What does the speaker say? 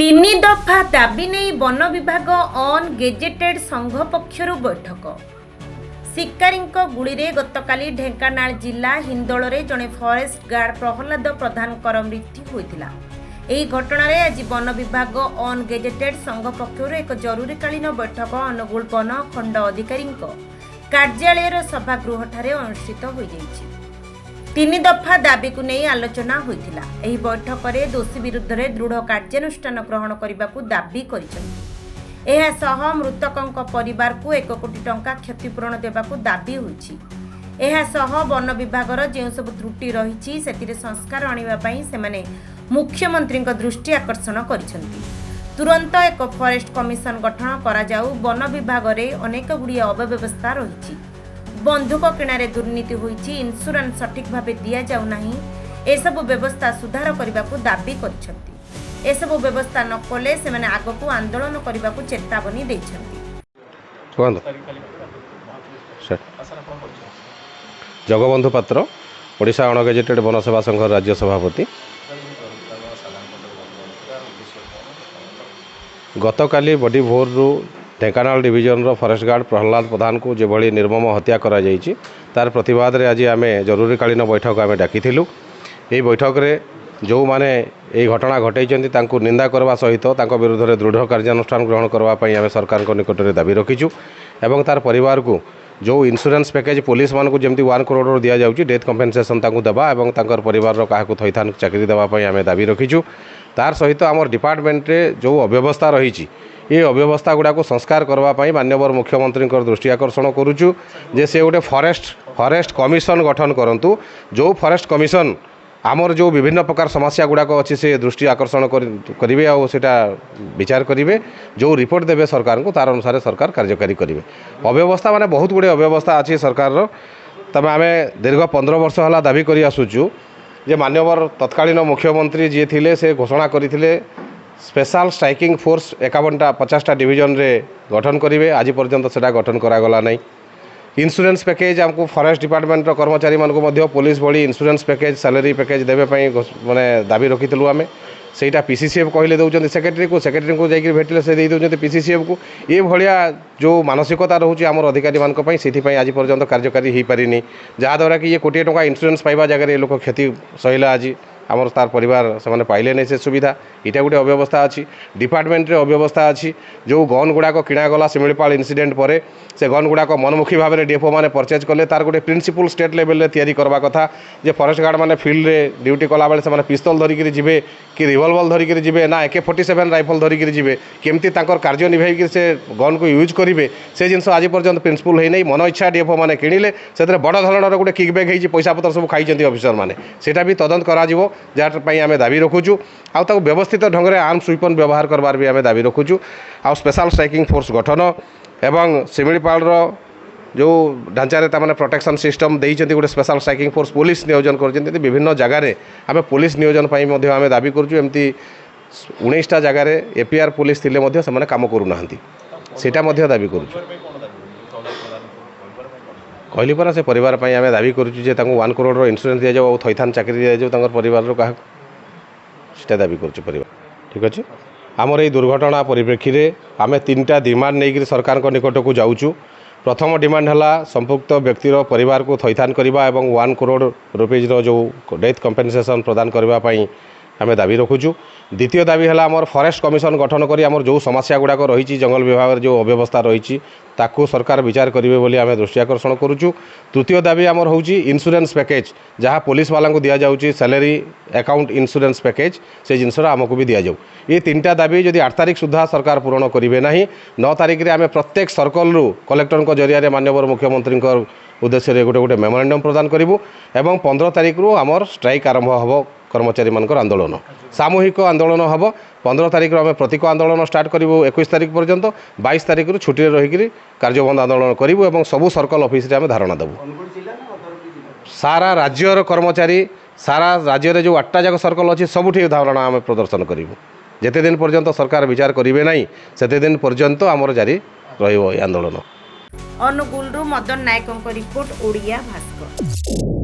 तीन दफा दाबी नहीं वन विभाग अन गेजेटेड संघ पक्षरु बैठक। शिकारी गुड़ी गतकाली ढेंकानाल जिला हिंदोल जड़े फॉरेस्ट गार्ड प्रहलाद प्रधान मृत्यु होता। यह घटना आज वन विभाग अन गेजेटेड संघ पक्षर एक जरूरीकालीन बैठक अनुगुल वन खंड अधिकारी कार्यालय सभागृह अनुष्ठित हो जाइछि। तीन दफा दाबी को नहीं आलोचना होइथिला। एही बैठक में दोषी विरुद्ध में दृढ़ कार्यानुष्ठान ग्रहण करने को दाबी करिसेंति। एहा सह मृतकों परिवार को 1 कोटी टंका क्षतिपूरण देबाकू दाबी होइछि। एहा सह वन विभागर जो सब त्रुटि रही से संस्कार आनिबा पई सेमाने मुख्यमंत्री दृष्टि आकर्षण करिसेंति। तुरंत एक फॉरेस्ट कमिशन गठन करा जाऊ। वन विभाग में अनेक गुड़िए अव्यवस्था रही। बंधुक किणारे दुर्नीति होइछि। इंश्योरेंस सठिक भावे दिया जाऊ नाही। एसबु व्यवस्था सुधार करने को दाबी करिसेंति। एसबु व्यवस्था न कले से माने आगकू आंदोलन करने को चेतावनी दैछंति। जगबंधु पात्र ओडिशा अणगेजेटेड वन सेवा संघ राज्य सभापति। गतकाली बड़ी भोर Dhenkanal division forest guard Prahlad Pradhan को जो भली निर्मम हत्या करा जाइछि तार प्रतिवाद रे आज आम जरूरीकालीन बैठक आम डाकिथिलु। यही बैठक रे जो माने ये घटना घटाई तांको निंदा करवा सहित तांको विरुद्ध में दृढ़ कार्यानुष्ठान ग्रहण करने आम सरकार निकट में दाबी रखीचु। एवं तार परिवार को जो इंश्योरेंस पैकेज पुलिस मान को जमी 1 करोड़ दि जाऊँगी डेथ कंपेनसेशन देवा और तांकर परिवार क्या थैथान चाकरी देवाई आम दाबी रखीचु। तार सहित आम डिपार्टमेंट रे जो अव्यवस्था रही ये अव्यवस्था गुड़ा को संस्कार करने माननीय मुख्यमंत्री दृष्टि आकर्षण करुचु जे से गोटे फॉरेस्ट कमिशन गठन करंतु। जो फॉरेस्ट कमिशन आमर जो विभिन्न प्रकार समस्या गुड़ाक अच्छी से दृष्टि आकर्षण करेंगे और सेटा विचार करेंगे। जो रिपोर्ट देवे सरकार को तार अनुसार सरकार कार्यकारी करेंगे। अव्यवस्था माने बहुत गुड़े अव्यवस्था अच्छी सरकार तमें आम दीर्घ 15 वर्ष है दाबी कर आसुचु जे माननीय तत्कालीन मुख्यमंत्री जी थे से घोषणा करते स्पेशल स्ट्राइकिंग फोर्स 51-50 डिविजन रे गठन करेंगे। आज पर्यंत से गठन करागला नहीं। इंश्योरेंस पैकेज आमको फॉरेस्ट डिपार्टमेंट कर्मचारी मानक पुलिस भली इंश्योरेंस पैकेज सैलरी पैकेज देवे माने दाबी रखीलु। आम सेटा पीसीसीएफ कहले दौरान सेक्रेटरी को जाकर भेटिले से दे पीसीसीएफ को ये भाया जो मानसिकता रोचे आम अधिकारी मानी से आज पर्यंत कार्यकारी हो पारिनी जहाँद्वारा कि ये कोटी टंका इंश्योरेंस पाइबा जगह ये लोक क्षति सहला। आज आमर तार परिवार से पाइले नहीं से सुविधा। यहाँ गोटे अव्यवस्था अच्छी डिपार्टमेंट रे अव्यवस्था अच्छी। जो गन गुड़ाक किणागला शिमिलीपाल इनसीडेंट पर से गन गुड़ाक मनमुखी भाव में डीएफओ मैंने परचेज कले तार गोटे प्रिंसिपल स्टेट लेवल में तैयारी करवा कथा जे फॉरेस्ट गार्ड मैंने फील्ड रे ड्यूटी कला बेले से पिस्तल धरिकी जी कि रिवॉल्वर धरिकी जी ना AK-47 राइफल धरिकी जी केमती कार्य निभाई से गन को यूज करेंगे से जिन आज पर्यंत प्रिंसिपल है नहीं। मन इच्छा डीएफओ मैंने किणिले से बड़ धरणर गोटे किकबैक होती पैसा पतर सब खाई अफिसर मैंने सेटा भी तदंत करा जहाँपाई आम दाबी रखुचु। आउ व्यवस्थित ढंग से आर्म्स वेपन व्यवहार करबार भी आम दाबी रखुचु। आउ स्पेशल स्ट्राइकिंग फोर्स गठन एवं शिमिलीपाल जो ढांचारे तामाने प्रोटेक्शन सिस्टम देइछन्ति गोटे स्पेशल स्ट्राइकिंग फोर्स पुलिस नियोजन करछन्ति विभिन्न जगार आम पुलिस नियोजन पाई मध्य आम दाबी करूँ। एमती 19टा जगार APR पुलिस थिले मध्य से काम करूना सेटा मध्य दाबी करूँ। कहली परा से परिवार पाई आम दाबी करूँ 1 करोड़ इंश्योरेंस दि जाऊ थैथान चाकरी दि जाऊ परिवार क्या सेटा दाबी करूँ परिवार। ठीक अच्छे आमर ये दुर्घटना परिप्रेक्षी में आम 3टा डिमांड नहीं सरकार निकट को जाऊँ। प्रथम डिमांड है संपुक्त व्यक्तिर परिवार को थैथान करवा और 1 करोड़ रुपीज जो डेथ कंपेनसेशन प्रदान करने आम दाबी रखुचु। द्वितीय दाबी है आमर फॉरेस्ट कमिशन गठन करी आमर जो समस्या गुड़ाक रही जंगल विभाग जो अव्यवस्था रही ताकू सरकार विचार करेंगे बोली आम दृष्टि आकर्षण करुचु। तृतीय दाबी आमर होची इंश्योरेंस पैकेज जहाँ पुलिस वाला को दि जाऊँगी सैलरी अकाउंट इंश्योरेंस पैकेज से जिनसर आमको भी दि जाऊ। ये 3टा दाबी जदि 8 तारिख सुधा सरकार पूरण करेंगे ना 9 तारिख में आम प्रत्येक सर्कल रु कलेक्टर जरिया माननीय मुख्यमंत्री उद्देश्य गोटे गोटे मेमोरेंडम प्रदान करूँ। 15 तारिख रु आमर स्ट्राइक आरंभ हम कर्मचारी मानकर आंदोलन सामूहिक आंदोलन हम। 15 तारिख आम प्रतीक आंदोलन स्टार्ट करूँ 21 तारिख पर्यंत। 22 तारिख रु छुट्टी रहीकि कार्यबंद आंदोलन करूँ और सबू सर्कल ऑफिस आम धारणा देवु। सारा राज्यर कर्मचारी सारा राज्य में जो 8टा जाक सर्कल अच्छी सबुठी धारणा आम प्रदर्शन करूँ। जिते दिन पर्यंत सरकार विचार करेंगे ना से दिन पर्यंत आमर जारी रही आंदोलन। अनुगुल मदन नायकों रिपोर्ट ओडिया भास्कर।